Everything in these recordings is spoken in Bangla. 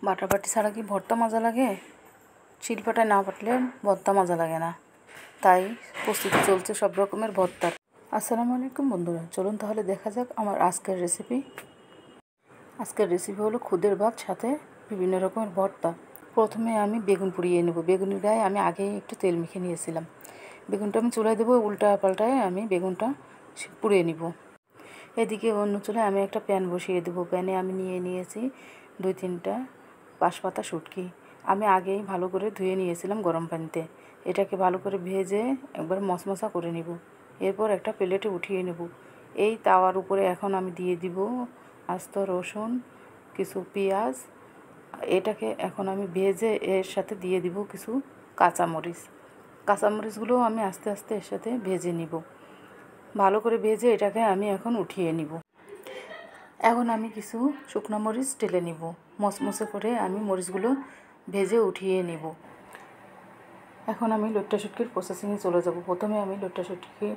বাটাবাটি ছাড়া কি ভর্তা মজা লাগে? শিলপাটায় না বাটলে ভর্তা মজা লাগে না। তাই প্রস্তুতি চলছে সব রকমের ভর্তার। আসসালামু আলাইকুম বন্ধুরা, চলুন তাহলে দেখা যাক আমার আজকের রেসিপি। আজকের রেসিপি হলো খুদের ভাত সাথে বিভিন্ন রকমের ভর্তা। প্রথমে আমি বেগুন পুড়িয়ে নেব। বেগুনের গায়ে আমি আগেই একটু তেল মেখে নিয়েছিলাম। বেগুনটা আমি চুলায় দেবো, উল্টা পাল্টায় আমি বেগুনটা পুড়িয়ে নিব। এদিকে অন্য চুলায় আমি একটা প্যান বসিয়ে দেবো। প্যানে আমি নিয়েছি 2-3টা বাঁশপাতা শুটকি। আমি আগেই ভালো করে ধুয়ে নিয়েছিলাম গরম পানিতে। এটাকে ভালো করে ভেজে একবার মশমশা করে নিব। এরপর একটা প্লেটে উঠিয়ে নেব। এই তাওয়ার উপরে এখন আমি দিয়ে দিব আস্ত রসুন, কিছু পেঁয়াজ। এটাকে এখন আমি ভেজে এর সাথে দিয়ে দিব কিছু কাঁচামরিচ। কাঁচামরিচগুলো আমি আস্তে আস্তে এর সাথে ভেজে নিব। ভালো করে ভেজে এটাকে আমি এখন উঠিয়ে নিব। এখন আমি কিছু শুকনো মরিচ টেলে নিব। মচমচে করে আমি মরিচগুলো ভেজে উঠিয়ে নিব। এখন আমি লইট্টা শুটকির প্রসেসিংয়ে চলে যাব। প্রথমে আমি লইট্টা শুটকি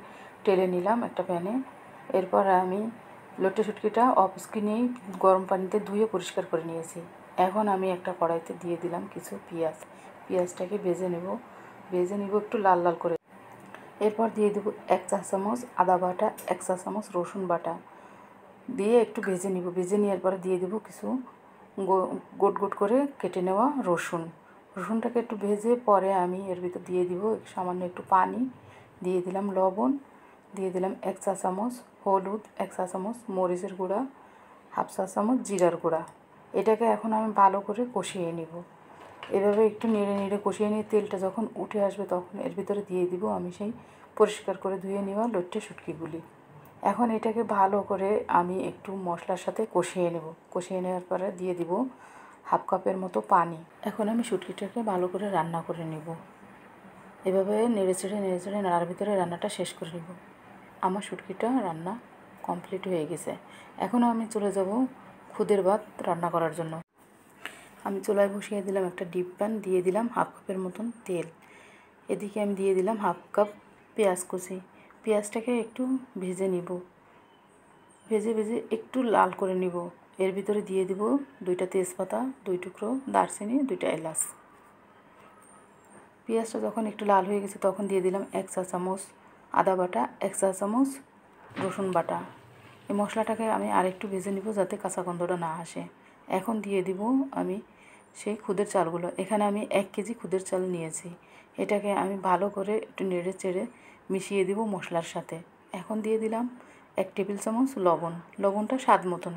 টেলে নিলাম একটা প্যানে। এরপর আমি লইট্টা শুটকিটা অফ স্কিনেই গরম পানিতে ধুয়ে পরিষ্কার করে নিয়েছি। এখন আমি একটা কড়াইতে দিয়ে দিলাম কিছু পেঁয়াজটাকে ভেজে নিব একটু লাল লাল করে। এরপর দিয়ে দেব 1 চা চামচ আদা বাটা, 1 চা চামচ রসুন বাটা দিয়ে একটু ভেজে নিব। ভেজে নেওয়ার পরে দিয়ে দেব কিছু গোট গোট করে কেটে নেওয়া রসুনটাকে একটু ভেজে পরে আমি এর ভিতর দিয়ে দিব সামান্য একটু পানি, দিয়ে দিলাম লবণ, দিয়ে দিলাম 1 চা চামচ হলুদ, 1 চা চামচ মরিচের গুঁড়া, 1/2 চা চামচ জিরার গুঁড়া। এটাকে এখন আমি ভালো করে কষিয়ে নিব। এভাবে একটু নেড়ে নেড়ে কষিয়ে নিয়ে তেলটা যখন উঠে আসবে তখন এর ভিতরে দিয়ে দিব আমি সেই পরিষ্কার করে ধুয়ে নেওয়া লইট্টা শুটকিগুলি। এখন এটাকে ভালো করে আমি একটু মশলার সাথে কষিয়ে নেব। কষিয়ে নেওয়ার পরে দিয়ে দিব 1/2 কাপের মতো পানি। এখন আমি শুটকিটাকে ভালো করে রান্না করে নেব। এভাবে নেড়ে চেড়ে নাড়ার ভিতরে রান্নাটা শেষ করে নেব। আমার শুটকিটা রান্না কমপ্লিট হয়ে গেছে। এখন আমি চলে যাব খুদের ভাত রান্না করার জন্য। আমি চুলায় বসিয়ে দিলাম একটা ডিপ প্যান, দিয়ে দিলাম 1/2 কাপের মতন তেল। এদিকে আমি দিয়ে দিলাম 1/2 কাপ পেঁয়াজ কুচি। পেঁয়াজটাকে একটু ভেজে নিব। ভেজে একটু লাল করে নিব। এর ভিতরে দিয়ে দিব 2টা তেজপাতা, 2 টুকরো দারচিনি, 2টা এলাচ। পেঁয়াজটা যখন একটু লাল হয়ে গেছে তখন দিয়ে দিলাম 1 চা চামচ আদা বাটা, 1 চা চামচ রসুন বাটা। এই মশলাটাকে আমি আরেকটু ভেজে নিব যাতে কাঁচা গন্ধটা না আসে। এখন দিয়ে দিব আমি সেই খুদের চালগুলো। এখানে আমি 1 কেজি খুদের চাল নিয়েছি। এটাকে আমি ভালো করে একটু নেড়ে চেড়ে মিশিয়ে দিব মশলার সাথে। এখন দিয়ে দিলাম 1 টেবিল চামচ লবণটা স্বাদ মতন।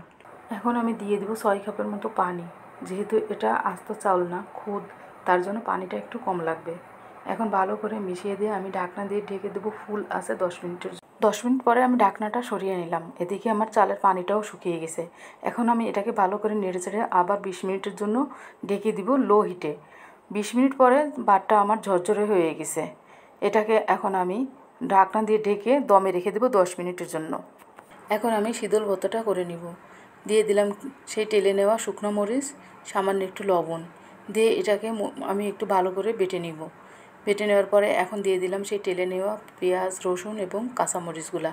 এখন আমি দিয়ে দিব 6 কাপের মতো পানি। যেহেতু এটা আস্ত চাউল না, খুদ, তার জন্য পানিটা একটু কম লাগবে। এখন ভালো করে মিশিয়ে দিয়ে আমি ঢাকনা দিয়ে ঢেকে দেবো ফুল আছে 10 মিনিটের। 10 মিনিট পরে আমি ঢাকনাটা সরিয়ে নিলাম। এদিকে আমার চালের পানিটাও শুকিয়ে গেছে। এখন আমি এটাকে ভালো করে নেড়ে চেড়ে আবার 20 মিনিটের জন্য ঢেকে দিব লো হিটে। 20 মিনিট পরে ভাতটা আমার ঝরঝরে হয়ে গেছে। এটাকে এখন আমি ঢাকনা দিয়ে ঢেকে দমে রেখে দেবো 10 মিনিটের জন্য। এখন আমি শীতল ভর্তাটা করে নিব। দিয়ে দিলাম সেই টেলে নেওয়া শুকনো মরিচ, সামান্য একটু লবণ দিয়ে এটাকে আমি একটু ভালো করে বেটে নিব। বেটে নেওয়ার পরে এখন দিয়ে দিলাম সেই টেলে নেওয়া পেঁয়াজ, রসুন এবং কাঁচামরিচগুলা।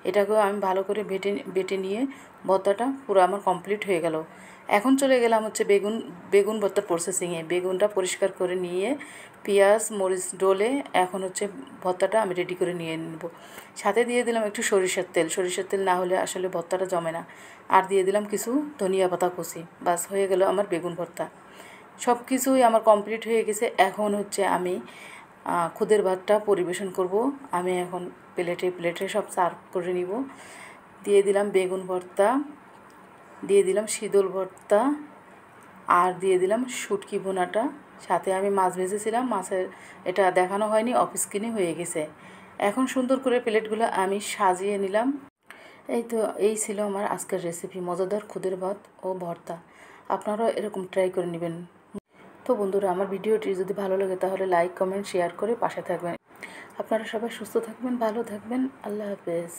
এটাকেও আমি ভালো করে বেটে নিয়ে ভর্তাটা পুরো আমার কমপ্লিট হয়ে গেল। এখন চলে গেলাম হচ্ছে বেগুন ভর্তার প্রসেসিংয়ে। বেগুনটা পরিষ্কার করে নিয়ে পেঁয়াজ মরিচ ডলে এখন হচ্ছে ভর্তাটা আমি রেডি করে নিয়ে নেব। সাথে দিয়ে দিলাম একটু সরিষার তেল না হলে আসলে ভর্তাটা জমে না। আর দিয়ে দিলাম কিছু ধনিয়া পাতা কুচি। বাস হয়ে গেল আমার বেগুন ভর্তা। সব কিছুই আমার কমপ্লিট হয়ে গেছে। এখন হচ্ছে আমি খুদের ভাতটা পরিবেশন করব। আমি এখন প্লেটে সব সার্ভ করে নিব। দিয়ে দিলাম বেগুন ভর্তা, দিয়ে দিলাম শীতল ভর্তা, আর দিয়ে দিলাম শুটকি ভুনাটা। সাথে আমি মাছ ভেজেছিলাম, মাছের এটা দেখানো হয়নি, অফ স্ক্রিনে হয়ে গেছে। এখন সুন্দর করে প্লেটগুলো আমি সাজিয়ে নিলাম। এই ছিল আমার আজকের রেসিপি, মজাদার খুদের ভাত ও ভর্তা। আপনারাও এরকম ট্রাই করে নেবেন। তো বন্ধুরা, আমার ভিডিওটি যদি ভালো লাগে তাহলে লাইক, কমেন্ট, শেয়ার করে পাশে থাকবেন। আপনারা সবাই সুস্থ থাকবেন, ভালো থাকবেন। আল্লাহ হাফেজ।